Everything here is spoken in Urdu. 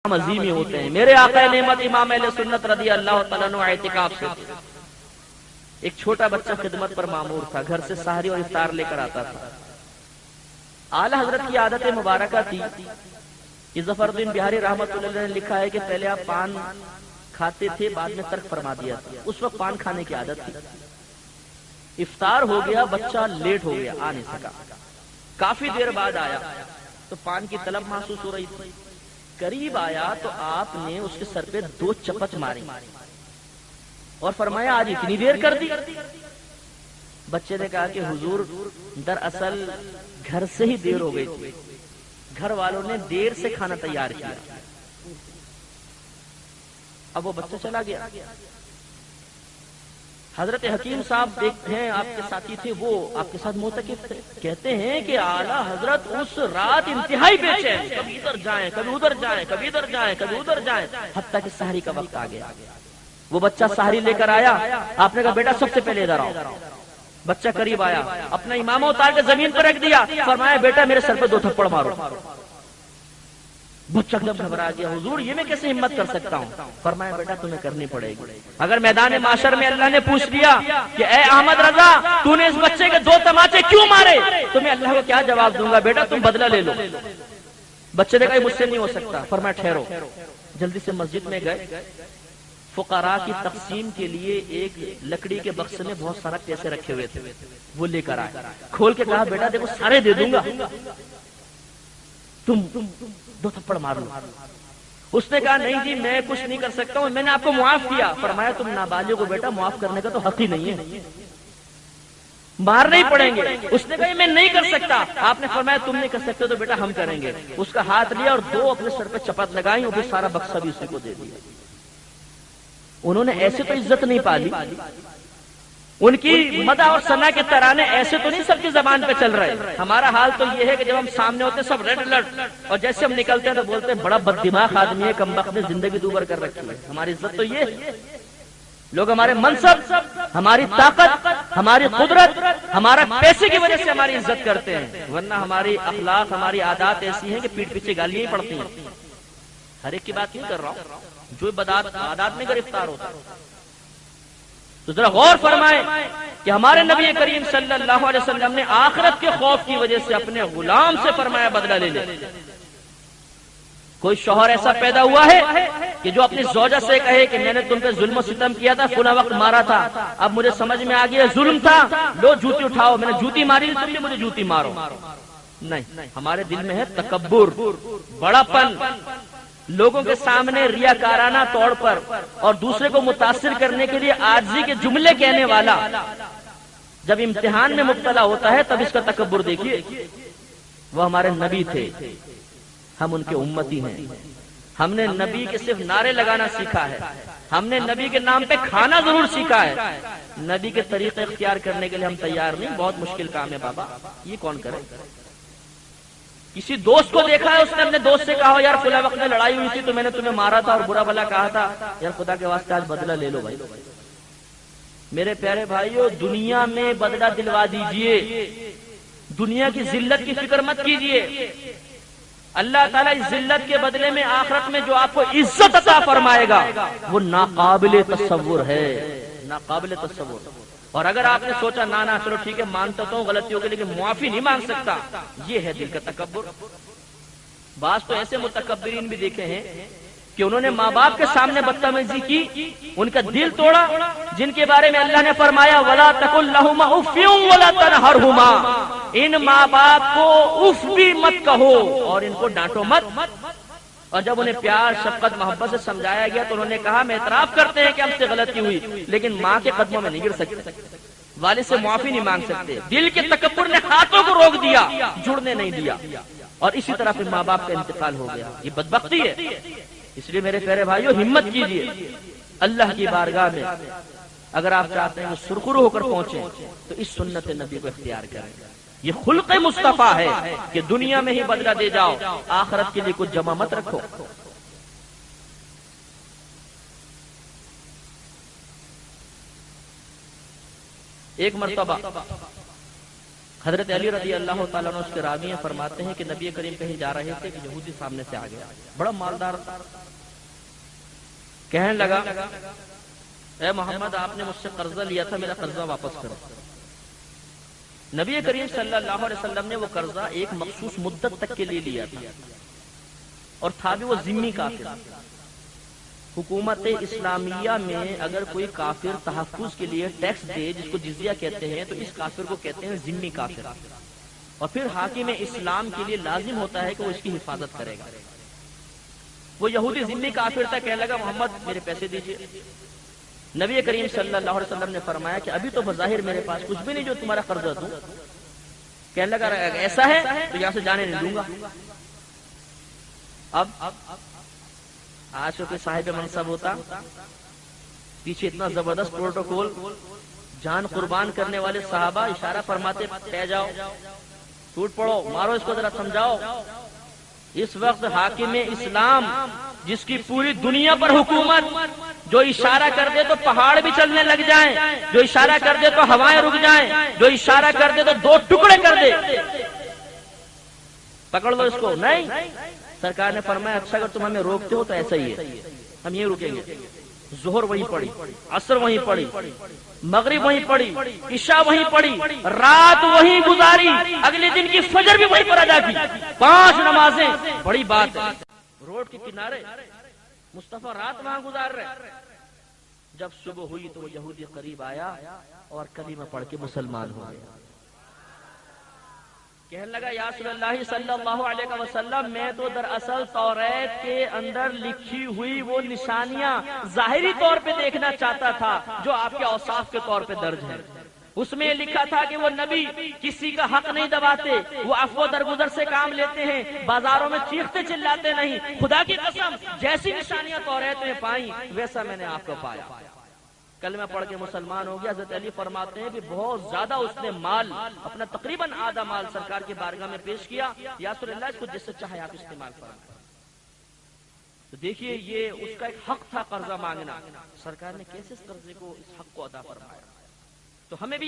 عظیم ہی ہوتے ہیں۔ میرے آقا نعمت امام اہل سنت رضی اللہ تعالیٰ عنہ اعتکاف سے ایک چھوٹا بچہ خدمت پر مامور تھا، گھر سے سحری اور افطار لے کر آتا تھا۔ اعلی حضرت کی عادت مبارکہ تھی کہ ظفر الدین بہاری رحمۃ اللہ علیہ نے لکھا ہے کہ پہلے آپ پان کھاتے تھے، بعد میں ترک فرما دیا تھا۔ اس وقت پان کھانے کی عادت تھی۔ افطار ہو گیا، بچہ لیٹ ہو گیا، آ نہیں سکا۔ کافی دیر بعد آیا تو پان کی طلب محسوس ہو رہی تھی۔ قریب آیا تو آپ نے اس کے سر پہ 2 چپت ماری اور فرمایا آج اتنی دیر کر دی؟ بچے نے کہا کہ حضور دراصل گھر سے ہی دیر ہو گئی تھی، گھر والوں نے دیر سے کھانا تیار کیا۔ اب وہ بچہ چلا گیا۔ حضرت حکیم صاحب ہیں آپ کے ساتھی تھے، وہ آپ کے ساتھ معتکف تھے۔ کہتے ہیں کہ اعلی حضرت اس رات انتہائی بے چین، کبھی ادھر جائیں کبھی ادھر جائیں، کبھی ادھر جائیں کبھی ادھر جائیں، حتیٰ کہ سحری کا وقت آ گیا۔ وہ بچہ سحری لے کر آیا، آپ نے کہا بیٹا سب سے پہلے ادھر آؤ۔ بچہ قریب آیا، اپنا امامہ اتار کے زمین پر رکھ دیا، فرمایا بیٹا میرے سر پہ 2 تھپڑ مارو۔ بچہ ایک دم گھبرا گیا، حضور یہ میں کیسے ہمت کر سکتا ہوں؟ فرمایا بیٹا تمہیں کرنی پڑے گی۔ اگر میدان معاشر میں اللہ نے پوچھ لیا کہ اے احمد رضا تو نے اس بچے کے 2 تماچے کیوں مارے، تو میں اللہ کو کیا جواب دوں گا؟ بیٹا تم بدلہ لے لو۔ بچے نے کہا مجھ سے نہیں ہو سکتا۔ فرمایا ٹھہرو۔ جلدی سے مسجد میں گئے، فقراء کی تقسیم کے لیے ایک لکڑی کے بکس میں بہت سارا پیسے رکھے ہوئے تھے، وہ لے کر آئے۔ کھول کے کہا بیٹا دیکھو سارے دے دوں گا، تم 2 تھپڑ مار لو۔ اس نے کہا نہیں جی میں کچھ نہیں کر سکتا ہوں، میں نے آپ کو معاف کیا۔ فرمایا تم نابالغ کو بیٹا معاف کرنے کا تو حق ہی نہیں ہے، مارنے ہی پڑیں گے۔ اس نے کہا میں نہیں کر سکتا۔ آپ نے فرمایا تم نہیں کر سکتے تو بیٹا ہم کریں گے۔ اس کا ہاتھ لیا اور 2 اپنے سر پہ چپت لگائی اور پھر سارا بکسہ بھی اسی کو دے دیا۔ انہوں نے ایسے تو عزت نہیں پالی، ان کی مدح اور ثنا کے ترانے ایسے تو نہیں سب کی زبان پہ چل رہے۔ ہمارا حال تو یہ ہے کہ جب ہم سامنے ہوتے سب ریڈ الرٹ، اور جیسے ہم نکلتے ہیں تو بولتے ہیں بڑا بد دماغ آدمی ہے، کمبخت نے زندگی دوبر کر رکھی ہے۔ ہماری عزت تو یہ ہے، لوگ ہمارے منصب، ہماری طاقت، ہماری قدرت، ہمارا پیسے کی وجہ سے ہماری عزت کرتے ہیں، ورنہ ہماری اخلاق، ہماری عادات ایسی ہیں کہ پیٹ پیچھے گالیاں ہی پڑتی ہیں۔ ہر ایک کی بات نہیں کر رہا ہوں، جو عادات میں گرفتار ہوتا ہے۔ تو ذرا غور فرمائیں کہ ہمارے نبی کریم صلی اللہ علیہ وسلم نے آخرت کے خوف کی وجہ سے اپنے غلام سے فرمایا بدلہ لے لے۔ کوئی شوہر ایسا پیدا ہوا ہے کہ جو اپنی زوجہ سے کہے کہ میں نے تم پہ ظلم و ستم کیا تھا، فلاں وقت مارا تھا، اب مجھے سمجھ میں آ گیا ظلم تھا، لو جوتی اٹھاؤ، میں نے جوتی ماری تم بھی مجھے جوتی مارو؟ نہیں، ہمارے دل میں ہے تکبر، بڑا پن، لوگوں کے سامنے ریاکارانہ طور پر اور دوسرے کو متاثر کرنے کے لیے عاجزی کے جملے کہنے والا جب امتحان میں مبتلا ہوتا ہے تب اس کا تکبر دیکھیے۔ وہ ہمارے نبی تھے، ہم ان کے امتی ہیں۔ ہم نے نبی کے صرف نعرے لگانا سیکھا ہے، ہم نے نبی کے نام پہ کھانا ضرور سیکھا ہے، نبی کے طریقے اختیار کرنے کے لیے ہم تیار نہیں۔ بہت مشکل کام ہے بابا، یہ کون کرے؟ کسی دوست کو دیکھا ہے، اس نے اپنے دوست سے کہا یار فلاں وقت میں لڑائی ہوئی تھی تو میں نے تمہیں مارا تھا اور برا بھلا کہا تھا، یار خدا کے واسطے آج بدلہ لے لو بھائی۔ میرے پیارے بھائیو، دنیا میں بدلہ دلوا دیجئے، دنیا کی ذلت کی فکر مت کیجئے۔ اللہ تعالیٰ اس ذلت کے بدلے میں آخرت میں جو آپ کو عزت عطا فرمائے گا وہ ناقابل تصور ہے، ناقابل تصور۔ اور اگر آپ نے سوچا نانا چلو ٹھیک ہے مانتا تو ہوں غلطی ہوگی لیکن معافی نہیں مانگ سکتا، یہ ہے دل کا تکبر۔ بعض تو ایسے متکبرین بھی دیکھے ہیں کہ انہوں نے ماں باپ کے سامنے بدتمیزی کی، ان کا دل توڑا، جن کے بارے میں اللہ نے فرمایا وَلَا تَقُلْ لَهُمَا أُفٍّ وَلَا تَنْهَرْهُمَا، ان ماں باپ کو اف بھی مت کہو اور ان کو ڈانٹو مت۔ اور جب انہیں پیار شفقت محبت سے سمجھایا گیا تو انہوں نے کہا میں اعتراف کرتے ہیں کہ ہم سے غلطی ہوئی لیکن ماں کے قدموں میں نہیں گر سکتے، والد سے معافی نہیں مانگ سکتے۔ دل کے تکبر نے ہاتھوں کو روک دیا، جڑنے نہیں دیا، اور اسی طرح پھر ماں باپ کا انتقال ہو گیا۔ یہ بدبختی ہے۔ اس لیے میرے پیارے بھائیو ہمت کیجئے اللہ کی بارگاہ میں، اگر آپ چاہتے ہیں کہ سرخرو ہو کر پہنچیں تو اس سنت نبی کو اختیار کریں۔ یہ خلق مصطفیٰ ہے کہ دنیا میں ہی بدلہ دے جاؤ، آخرت کے لیے کچھ جمع مت رکھو۔ ایک مرتبہ حضرت علی رضی اللہ تعالیٰ عنہ اس کے راوی ہیں، فرماتے ہیں کہ نبی کریم کہیں جا رہے تھے کہ یہودی سامنے سے آ گیا، بڑا مالدار، کہنے لگا اے محمد آپ نے مجھ سے قرضہ لیا تھا، میرا قرضہ واپس کرو۔ نبی کریم صلی اللہ علیہ وسلم نے وہ قرضہ ایک مخصوص مدت تک کے لیے لیا تھا، اور تھا بھی وہ ذمہ کافر۔ حکومت اسلامیہ میں اگر کوئی کافر تحفظ کے لیے ٹیکس دے، جس کو جزیہ کہتے ہیں، تو اس کافر کو کہتے ہیں ذمہ کافر، اور پھر حاکم اسلام کے لیے لازم ہوتا ہے کہ وہ اس کی حفاظت کرے گا۔ وہ یہودی ذمہ کافر تھا، کہنے لگا محمد میرے پیسے دیجیے۔ نبی کریم صلی اللہ علیہ وسلم نے فرمایا کہ ابھی تو بظاہر میرے پاس کچھ بھی نہیں جو تمہارا قرضہ دوں۔ کہنے لگا ایسا ہے تو یہاں سے جانے نہیں دوں گا۔ اب آج کو کوئی صاحب منصب ہوتا، پیچھے اتنا زبردست پروٹوکول، جان قربان کرنے والے صحابہ اشارہ فرماتے پہ جاؤ، ٹوٹ پڑو، مارو اس کو، ذرا سمجھاؤ۔ اس وقت حاکم اسلام جس کی پوری دنیا پر حکومت، جو اشارہ کر دے تو پہاڑ بھی چلنے لگ جائیں، جو اشارہ کر دے تو ہوائیں رک جائیں، جو اشارہ کر دے تو دو ٹکڑے کر دے، پکڑ لو اس کو۔ نہیں، سرکار نے فرمایا اچھا اگر تم ہمیں روکتے ہو تو ایسا ہی ہے، ہم یہ رکیں گے۔ ظہر وہیں پڑی، عصر وہیں پڑی، مغرب وہیں پڑی، عشاء وہیں پڑی، رات وہیں گزاری، اگلے دن کی فجر بھی وہیں پر ادا کی، 5 نمازیں۔ بڑی بات ہے، روڈ کے کنارے مصطفیٰ رات وہاں گزار رہے۔ جب صبح ہوئی تو وہ یہودی قریب آیا اور کلمہ پڑھ کے مسلمان ہو گیا۔ کہنے لگا یا رسول اللہ صلی اللہ علیہ وسلم، میں تو دراصل توریت کے اندر لکھی ہوئی وہ نشانیاں ظاہری طور پہ دیکھنا چاہتا تھا جو آپ کے اوصاف کے طور پہ درج ہے۔ اس میں لکھا تھا کہ وہ نبی کسی کا حق نہیں دباتے، وہ عفو درگزر سے کام لیتے ہیں، بازاروں میں چیختے چلاتے نہیں۔ خدا کی قسم جیسی نشانیاں توریت میں پائیں ویسا میں نے آپ کو پایا۔ کلمہ پڑھ کے مسلمان ہو گیا۔ حضرت علی فرماتے ہیں کہ بہت زیادہ اس نے مال، اپنا تقریباً آدھا مال سرکار کی بارگاہ میں پیش کیا، یا رسول اللہ اس کو جس سے چاہے آپ استعمال فرمائیں۔ تو دیکھیے یہ اس کا ایک حق تھا قرضہ مانگنا، سرکار نے کیسے اس قرضے کو، اس حق کو ادا فرمایا۔ تو ہمیں بھی